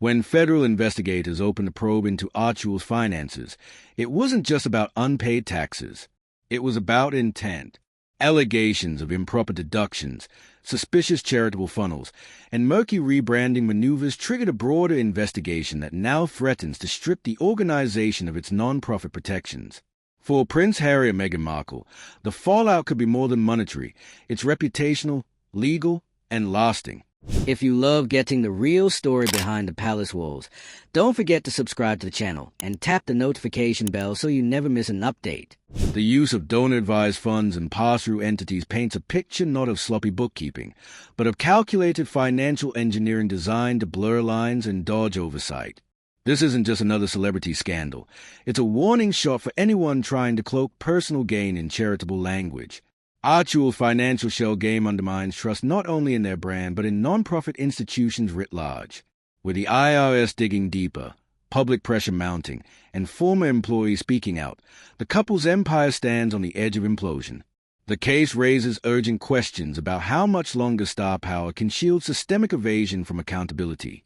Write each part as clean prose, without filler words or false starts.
When federal investigators opened a probe into Archewell's finances, it wasn't just about unpaid taxes. It was about intent. Allegations of improper deductions, suspicious charitable funnels, and murky rebranding maneuvers triggered a broader investigation that now threatens to strip the organization of its non-profit protections. For Prince Harry and Meghan Markle, the fallout could be more than monetary. It's reputational, legal, and lasting. If you love getting the real story behind the palace walls, don't forget to subscribe to the channel and tap the notification bell so you never miss an update. The use of donor-advised funds and pass-through entities paints a picture not of sloppy bookkeeping, but of calculated financial engineering designed to blur lines and dodge oversight. This isn't just another celebrity scandal. It's a warning shot for anyone trying to cloak personal gain in charitable language. Archewell's financial shell game undermines trust not only in their brand but in non-profit institutions writ large. With the IRS digging deeper, public pressure mounting, and former employees speaking out, the couple's empire stands on the edge of implosion. The case raises urgent questions about how much longer star power can shield systemic evasion from accountability.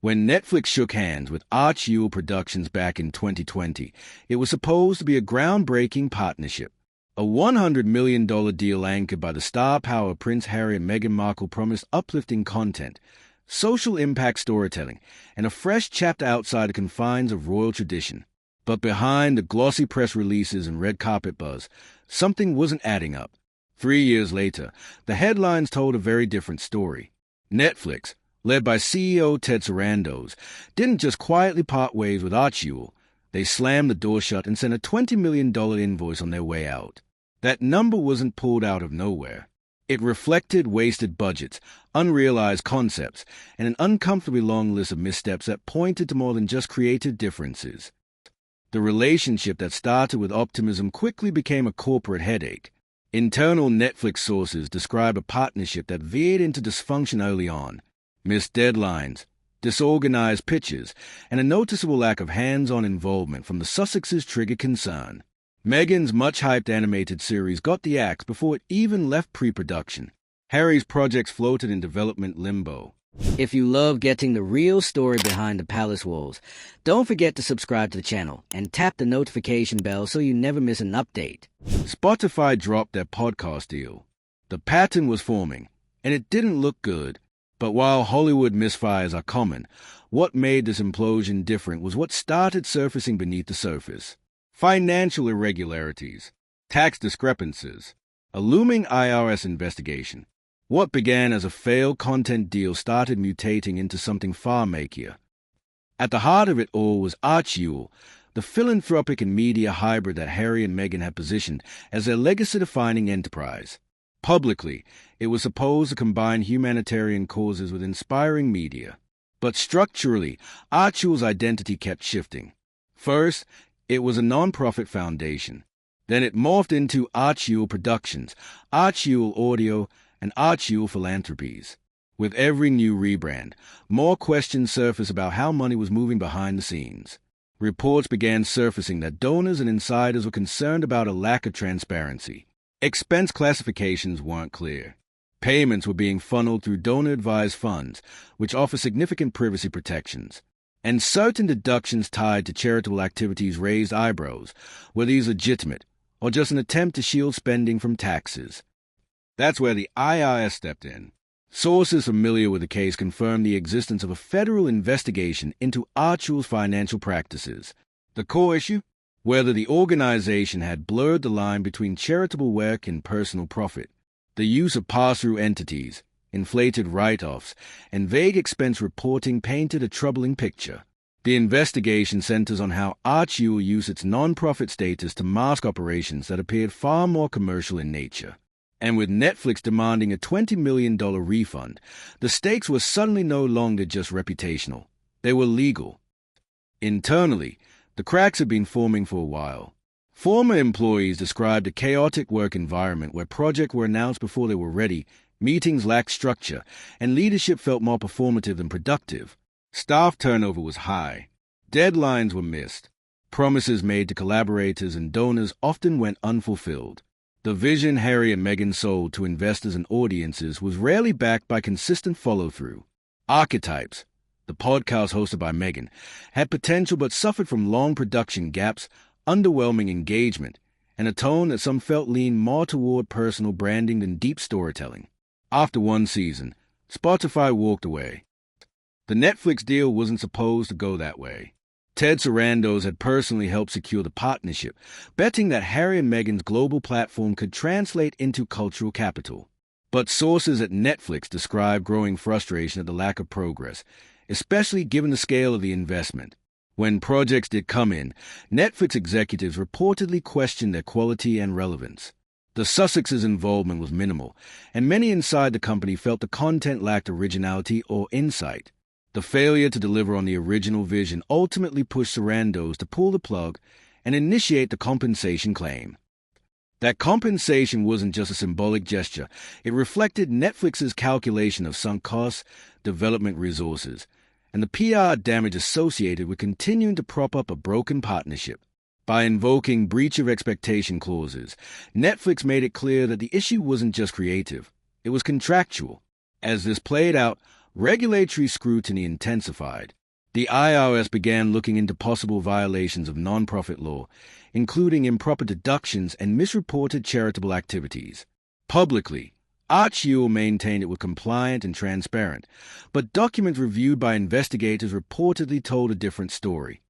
When Netflix shook hands with Archewell Productions back in 2020, it was supposed to be a groundbreaking partnership. A $100 million deal anchored by the star power Prince Harry and Meghan Markle promised uplifting content, social impact storytelling, and a fresh chapter outside the confines of royal tradition. But behind the glossy press releases and red carpet buzz, something wasn't adding up. 3 years later, the headlines told a very different story. Netflix, led by CEO Ted Sarandos, didn't just quietly part ways with Archewell. They slammed the door shut and sent a $20 million invoice on their way out. That number wasn't pulled out of nowhere. It reflected wasted budgets, unrealized concepts, and an uncomfortably long list of missteps that pointed to more than just creative differences. The relationship that started with optimism quickly became a corporate headache. Internal Netflix sources describe a partnership that veered into dysfunction early on. Missed deadlines, disorganized pitches, and a noticeable lack of hands-on involvement from the Sussexes triggered concern. Meghan's much-hyped animated series got the axe before it even left pre-production. Harry's projects floated in development limbo. If you love getting the real story behind the palace walls, don't forget to subscribe to the channel and tap the notification bell so you never miss an update. Spotify dropped their podcast deal. The pattern was forming, and it didn't look good. But while Hollywood misfires are common, what made this implosion different was what started surfacing beneath the surface. Financial irregularities, tax discrepancies, a looming IRS investigation. What began as a failed content deal started mutating into something far makier. At the heart of it all was Archewell, the philanthropic and media hybrid that Harry and Meghan had positioned as their legacy-defining enterprise. Publicly, it was supposed to combine humanitarian causes with inspiring media. But structurally, Archewell's identity kept shifting. First, it was a non-profit foundation. Then it morphed into Archewell Productions, Archewell Audio, and Archewell Philanthropies. With every new rebrand, more questions surfaced about how money was moving behind the scenes. Reports began surfacing that donors and insiders were concerned about a lack of transparency. Expense classifications weren't clear. Payments were being funneled through donor-advised funds, which offer significant privacy protections. And certain deductions tied to charitable activities raised eyebrows. Were these legitimate, or just an attempt to shield spending from taxes? That's where the IRS stepped in. Sources familiar with the case confirmed the existence of a federal investigation into Archewell's financial practices. The core issue? Whether the organization had blurred the line between charitable work and personal profit. The use of pass-through entities, inflated write-offs, and vague expense reporting painted a troubling picture. The investigation centers on how Archewell used its non-profit status to mask operations that appeared far more commercial in nature. And with Netflix demanding a $20 million refund, the stakes were suddenly no longer just reputational. They were legal. Internally, the cracks had been forming for a while. Former employees described a chaotic work environment where projects were announced before they were ready, meetings lacked structure, and leadership felt more performative than productive. Staff turnover was high. Deadlines were missed. Promises made to collaborators and donors often went unfulfilled. The vision Harry and Meghan sold to investors and audiences was rarely backed by consistent follow-through. Archetypes, the podcast hosted by Megan, had potential but suffered from long production gaps, underwhelming engagement, and a tone that some felt leaned more toward personal branding than deep storytelling. After one season, Spotify walked away. The Netflix deal wasn't supposed to go that way. Ted Sarandos had personally helped secure the partnership, betting that Harry and Meghan's global platform could translate into cultural capital. But sources at Netflix described growing frustration at the lack of progress, especially given the scale of the investment. When projects did come in, Netflix executives reportedly questioned their quality and relevance. The Sussexes' involvement was minimal, and many inside the company felt the content lacked originality or insight. The failure to deliver on the original vision ultimately pushed Sarandos to pull the plug and initiate the compensation claim. That compensation wasn't just a symbolic gesture. It reflected Netflix's calculation of sunk costs, development resources, and the PR damage associated with continuing to prop up a broken partnership. By invoking breach of expectation clauses, Netflix made it clear that the issue wasn't just creative, it was contractual. As this played out, regulatory scrutiny intensified. The IRS began looking into possible violations of nonprofit law, including improper deductions and misreported charitable activities. Publicly, Archewell maintained it was compliant and transparent, but documents reviewed by investigators reportedly told a different story.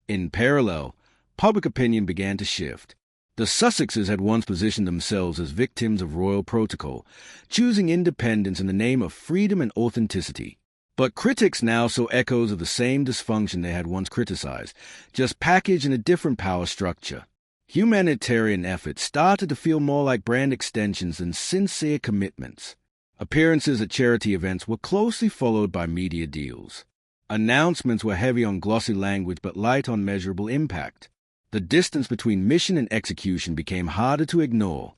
In parallel, public opinion began to shift. The Sussexes had once positioned themselves as victims of royal protocol, choosing independence in the name of freedom and authenticity. But critics now saw echoes of the same dysfunction they had once criticized, just packaged in a different power structure. Humanitarian efforts started to feel more like brand extensions than sincere commitments. Appearances at charity events were closely followed by media deals. Announcements were heavy on glossy language but light on measurable impact. The distance between mission and execution became harder to ignore.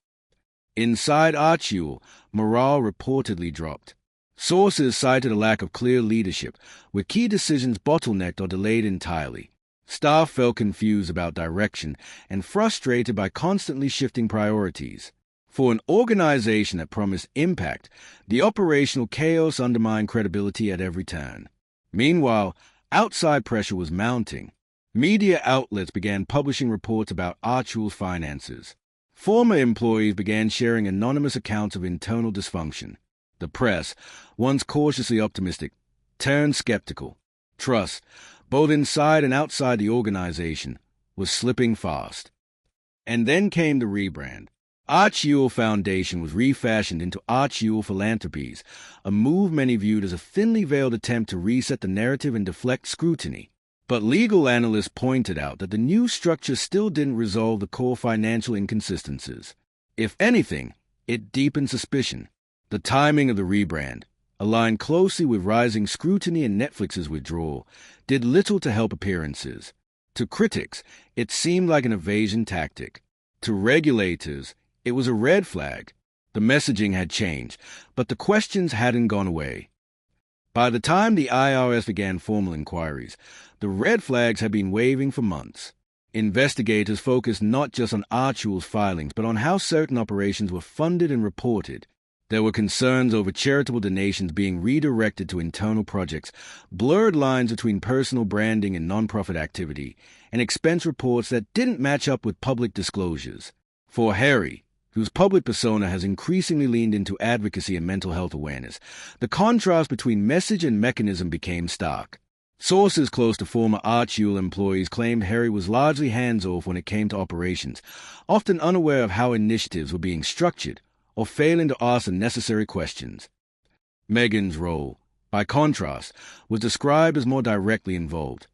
Inside Archewell, morale reportedly dropped. Sources cited a lack of clear leadership, with key decisions bottlenecked or delayed entirely. Staff felt confused about direction and frustrated by constantly shifting priorities. For an organization that promised impact, the operational chaos undermined credibility at every turn. Meanwhile, outside pressure was mounting. Media outlets began publishing reports about Archewell's finances. Former employees began sharing anonymous accounts of internal dysfunction. The press, once cautiously optimistic, turned skeptical. Trust, both inside and outside the organization, was slipping fast. And then came the rebrand. Archewell Foundation was refashioned into Archewell Philanthropies, a move many viewed as a thinly veiled attempt to reset the narrative and deflect scrutiny. But legal analysts pointed out that the new structure still didn't resolve the core financial inconsistencies. If anything, it deepened suspicion. The timing of the rebrand, aligned closely with rising scrutiny and Netflix's withdrawal, did little to help appearances. To critics, it seemed like an evasion tactic. To regulators, it was a red flag. The messaging had changed, but the questions hadn't gone away. By the time the IRS began formal inquiries, the red flags had been waving for months. Investigators focused not just on Archewell's filings, but on how certain operations were funded and reported. There were concerns over charitable donations being redirected to internal projects, blurred lines between personal branding and nonprofit activity, and expense reports that didn't match up with public disclosures. For Harry, whose public persona has increasingly leaned into advocacy and mental health awareness, the contrast between message and mechanism became stark. Sources close to former Archewell employees claimed Harry was largely hands-off when it came to operations, often unaware of how initiatives were being structured or failing to ask the necessary questions. Meghan's role, by contrast, was described as more directly involved,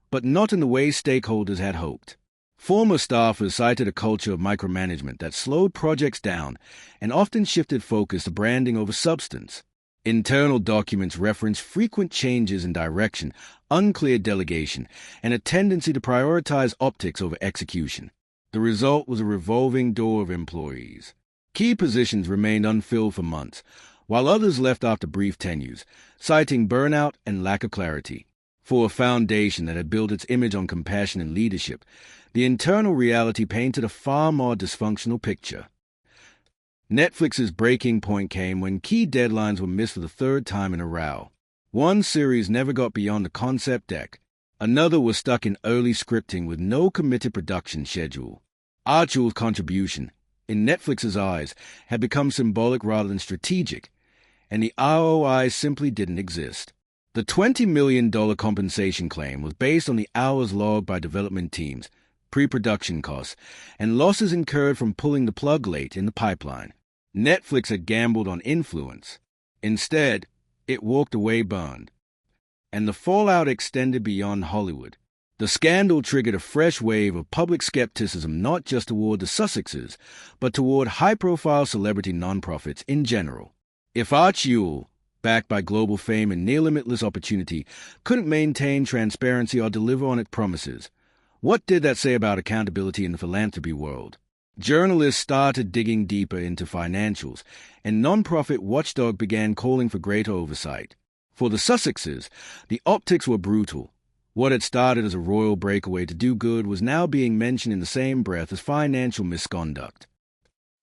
but not in the way stakeholders had hoped. Former staffers cited a culture of micromanagement that slowed projects down and often shifted focus to branding over substance. Internal documents referenced frequent changes in direction, unclear delegation, and a tendency to prioritize optics over execution. The result was a revolving door of employees. Key positions remained unfilled for months, while others left after brief tenures, citing burnout and lack of clarity. For a foundation that had built its image on compassion and leadership, the internal reality painted a far more dysfunctional picture. Netflix's breaking point came when key deadlines were missed for the third time in a row. One series never got beyond the concept deck. Another was stuck in early scripting with no committed production schedule. Archewell's contribution, in Netflix's eyes, had become symbolic rather than strategic, and the ROI simply didn't exist. The $20 million compensation claim was based on the hours logged by development teams, pre-production costs, and losses incurred from pulling the plug late in the pipeline. Netflix had gambled on influence. Instead, it walked away burned. And the fallout extended beyond Hollywood. The scandal triggered a fresh wave of public skepticism not just toward the Sussexes, but toward high-profile celebrity nonprofits in general. If Archewell, backed by global fame and near-limitless opportunity, couldn't maintain transparency or deliver on its promises, what did that say about accountability in the philanthropy world? Journalists started digging deeper into financials, and nonprofit watchdog began calling for greater oversight. For the Sussexes, the optics were brutal. What had started as a royal breakaway to do good was now being mentioned in the same breath as financial misconduct.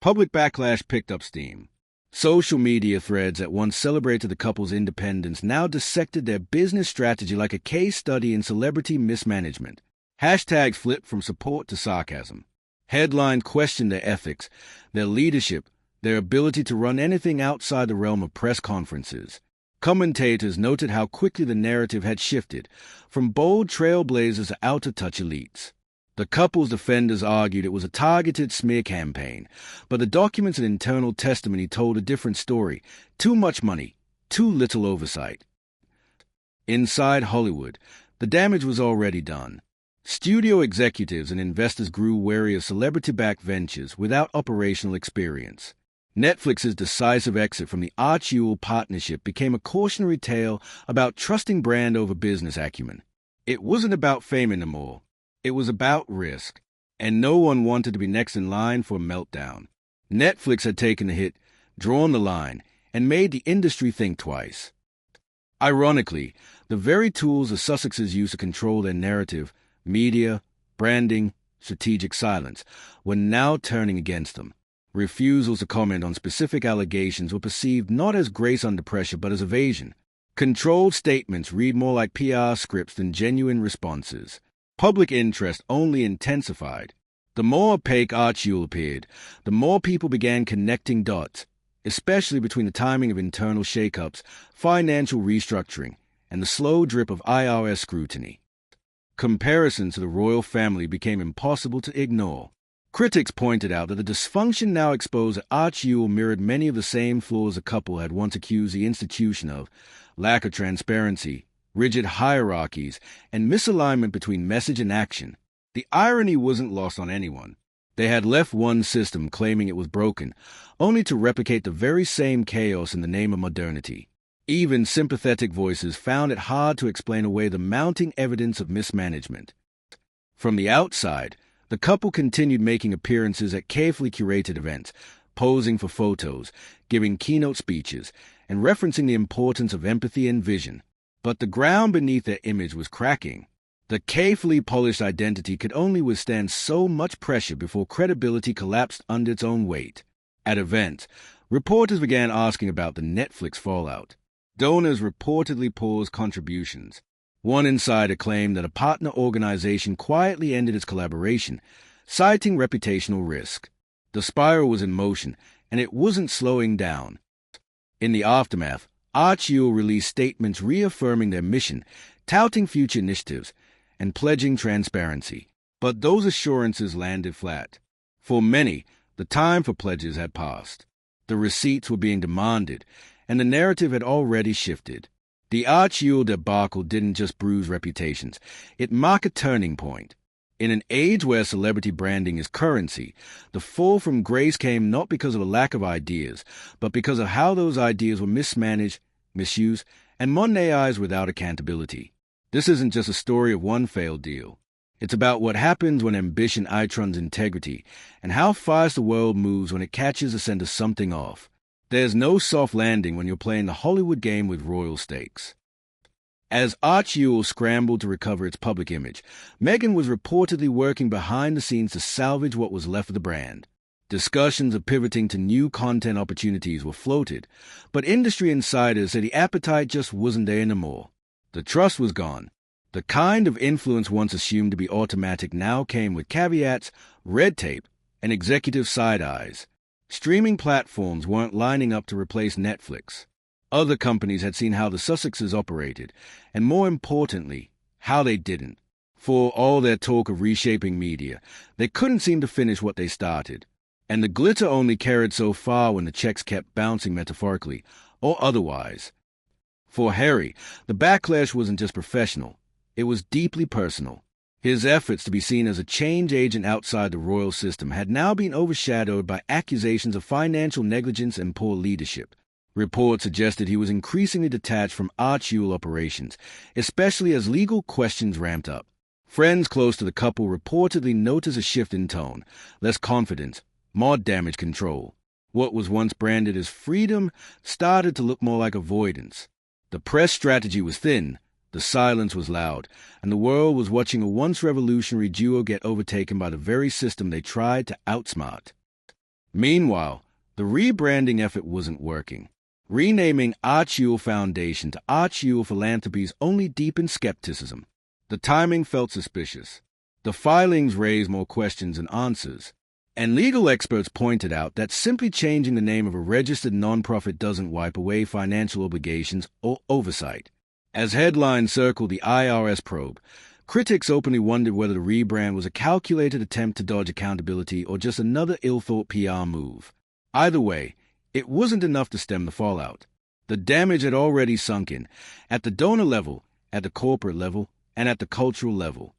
Public backlash picked up steam. Social media threads that once celebrated the couple's independence now dissected their business strategy like a case study in celebrity mismanagement. Hashtags flipped from support to sarcasm. Headlines questioned their ethics, their leadership, their ability to run anything outside the realm of press conferences. Commentators noted how quickly the narrative had shifted, from bold trailblazers to out-of-touch elites. The couple's defenders argued it was a targeted smear campaign, but the documents and internal testimony told a different story. Too much money, too little oversight. Inside Hollywood, the damage was already done. Studio executives and investors grew wary of celebrity-backed ventures without operational experience. Netflix's decisive exit from the Archewell partnership became a cautionary tale about trusting brand over business acumen. It wasn't about fame anymore. It was about risk, and no one wanted to be next in line for a meltdown. Netflix had taken the hit, drawn the line, and made the industry think twice. Ironically, the very tools the Sussexes used to control their narrative, media, branding, strategic silence, were now turning against them. Refusals to comment on specific allegations were perceived not as grace under pressure but as evasion. Controlled statements read more like PR scripts than genuine responses. Public interest only intensified. The more opaque Archewell appeared, the more people began connecting dots, especially between the timing of internal shakeups, financial restructuring, and the slow drip of IRS scrutiny. Comparisons to the royal family became impossible to ignore. Critics pointed out that the dysfunction now exposed at Archewell mirrored many of the same flaws the couple had once accused the institution of: lack of transparency, rigid hierarchies, and misalignment between message and action. The irony wasn't lost on anyone. They had left one system claiming it was broken, only to replicate the very same chaos in the name of modernity. Even sympathetic voices found it hard to explain away the mounting evidence of mismanagement. From the outside, the couple continued making appearances at carefully curated events, posing for photos, giving keynote speeches, and referencing the importance of empathy and vision. But the ground beneath their image was cracking. The carefully polished identity could only withstand so much pressure before credibility collapsed under its own weight. At events, reporters began asking about the Netflix fallout. Donors reportedly paused contributions. One insider claimed that a partner organization quietly ended its collaboration, citing reputational risk. The spiral was in motion, and it wasn't slowing down. In the aftermath, Archewell released statements reaffirming their mission, touting future initiatives, and pledging transparency. But those assurances landed flat. For many, the time for pledges had passed. The receipts were being demanded, and the narrative had already shifted. The Archewell debacle didn't just bruise reputations. It marked a turning point. In an age where celebrity branding is currency, the fall from grace came not because of a lack of ideas, but because of how those ideas were mismanaged, misused, and monetized without accountability. This isn't just a story of one failed deal. It's about what happens when ambition outruns integrity, and how fast the world moves when it catches the scent of something off. There's no soft landing when you're playing the Hollywood game with royal stakes. As Archewell scrambled to recover its public image, Meghan was reportedly working behind the scenes to salvage what was left of the brand. Discussions of pivoting to new content opportunities were floated, but industry insiders said the appetite just wasn't there anymore. The trust was gone. The kind of influence once assumed to be automatic now came with caveats, red tape, and executive side eyes. Streaming platforms weren't lining up to replace Netflix. Other companies had seen how the Sussexes operated, and more importantly, how they didn't. For all their talk of reshaping media, they couldn't seem to finish what they started. And the glitter only carried so far when the checks kept bouncing metaphorically, or otherwise. For Harry, the backlash wasn't just professional, it was deeply personal. His efforts to be seen as a change agent outside the royal system had now been overshadowed by accusations of financial negligence and poor leadership. Reports suggested he was increasingly detached from Archewell operations, especially as legal questions ramped up. Friends close to the couple reportedly noticed a shift in tone, less confidence, more damage control. What was once branded as freedom started to look more like avoidance. The press strategy was thin, the silence was loud, and the world was watching a once revolutionary duo get overtaken by the very system they tried to outsmart. Meanwhile, the rebranding effort wasn't working. Renaming Archewell Foundation to Archewell Philanthropies only deepened skepticism. The timing felt suspicious. The filings raised more questions than answers. And legal experts pointed out that simply changing the name of a registered nonprofit doesn't wipe away financial obligations or oversight. As headlines circled the IRS probe, critics openly wondered whether the rebrand was a calculated attempt to dodge accountability or just another ill-thought PR move. Either way, it wasn't enough to stem the fallout. The damage had already sunk in, at the donor level, at the corporate level, and at the cultural level.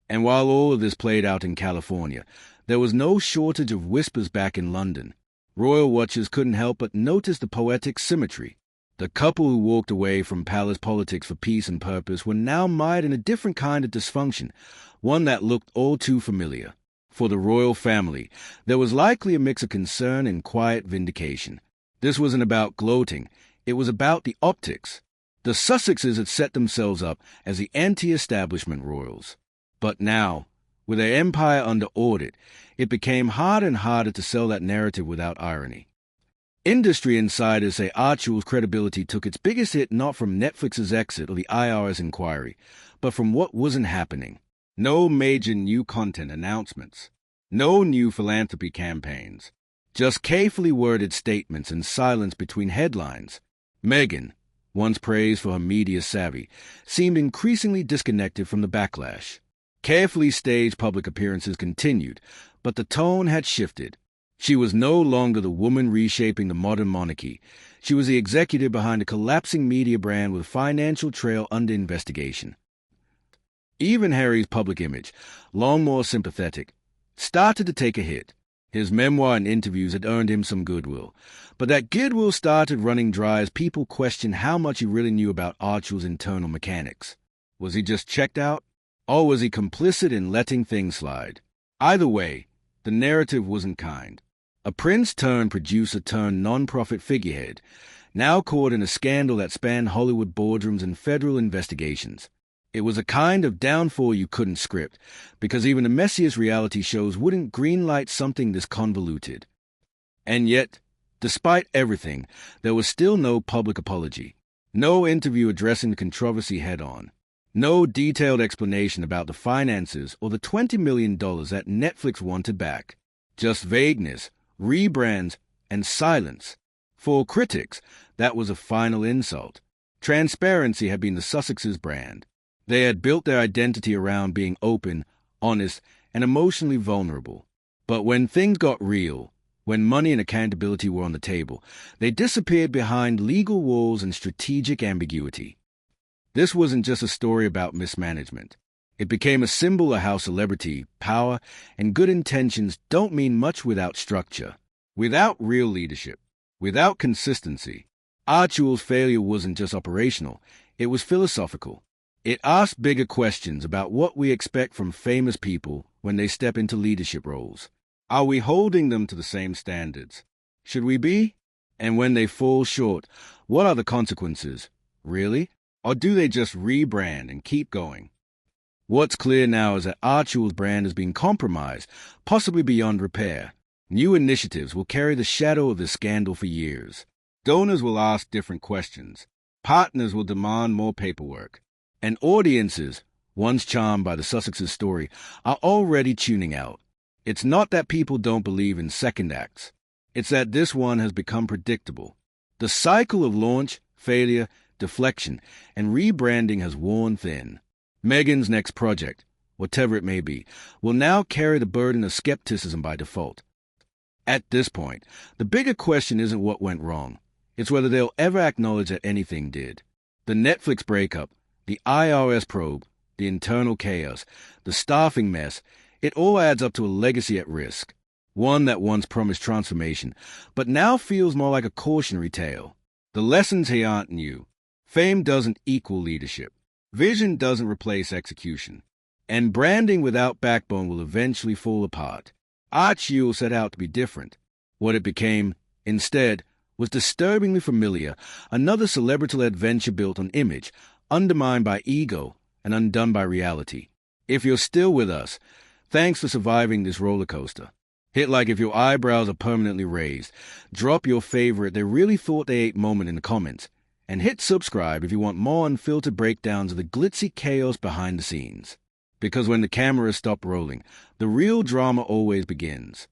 And while all of this played out in California, there was no shortage of whispers back in London. Royal watchers couldn't help but notice the poetic symmetry. The couple who walked away from palace politics for peace and purpose were now mired in a different kind of dysfunction, one that looked all too familiar. For the royal family, there was likely a mix of concern and quiet vindication. This wasn't about gloating, it was about the optics. The Sussexes had set themselves up as the anti-establishment royals. But now, with their empire under audit, it became harder and harder to sell that narrative without irony. Industry insiders say Archewell's credibility took its biggest hit not from Netflix's exit or the IRS inquiry, but from what wasn't happening. No major new content announcements. No new philanthropy campaigns. Just carefully worded statements and silence between headlines. Meghan, once praised for her media savvy, seemed increasingly disconnected from the backlash. Carefully staged public appearances continued, but the tone had shifted. She was no longer the woman reshaping the modern monarchy. She was the executive behind a collapsing media brand with financial trail under investigation. Even Harry's public image, long more sympathetic, started to take a hit. His memoir and interviews had earned him some goodwill, but that goodwill started running dry as people questioned how much he really knew about Archewell's internal mechanics. Was he just checked out? Or was he complicit in letting things slide? Either way, the narrative wasn't kind. A prince-turned-producer-turned-non-profit figurehead, now caught in a scandal that spanned Hollywood boardrooms and federal investigations. It was a kind of downfall you couldn't script, because even the messiest reality shows wouldn't greenlight something this convoluted. And yet, despite everything, there was still no public apology. No interview addressing the controversy head-on. No detailed explanation about the finances or the $20 million that Netflix wanted back. Just vagueness, rebrands, and silence. For critics, that was a final insult. Transparency had been the Sussexes' brand. They had built their identity around being open, honest, and emotionally vulnerable. But when things got real, when money and accountability were on the table, they disappeared behind legal walls and strategic ambiguity. This wasn't just a story about mismanagement. It became a symbol of how celebrity, power, and good intentions don't mean much without structure. Without real leadership, without consistency, Archewell's failure wasn't just operational, it was philosophical. It asked bigger questions about what we expect from famous people when they step into leadership roles. Are we holding them to the same standards? Should we be? And when they fall short, what are the consequences? Really? Or do they just rebrand and keep going? What's clear now is that Archewell's brand has been compromised, possibly beyond repair. New initiatives will carry the shadow of this scandal for years. Donors will ask different questions. Partners will demand more paperwork. And audiences, once charmed by the Sussex's story, are already tuning out. It's not that people don't believe in second acts. It's that this one has become predictable. The cycle of launch, failure, deflection, and rebranding has worn thin. Meghan's next project, whatever it may be, will now carry the burden of skepticism by default. At this point, the bigger question isn't what went wrong. It's whether they'll ever acknowledge that anything did. The Netflix breakup, the IRS probe, the internal chaos, the staffing mess, it all adds up to a legacy at risk. One that once promised transformation, but now feels more like a cautionary tale. The lessons here aren't new. Fame doesn't equal leadership. Vision doesn't replace execution. And branding without backbone will eventually fall apart. Archewell set out to be different. What it became, instead, was disturbingly familiar, another celebrity-led venture built on image, undermined by ego, and undone by reality. If you're still with us, thanks for surviving this roller coaster. Hit like if your eyebrows are permanently raised. Drop your favorite "they really thought they ate" moment in the comments. And hit subscribe if you want more unfiltered breakdowns of the glitzy chaos behind the scenes. Because when the cameras stop rolling, the real drama always begins.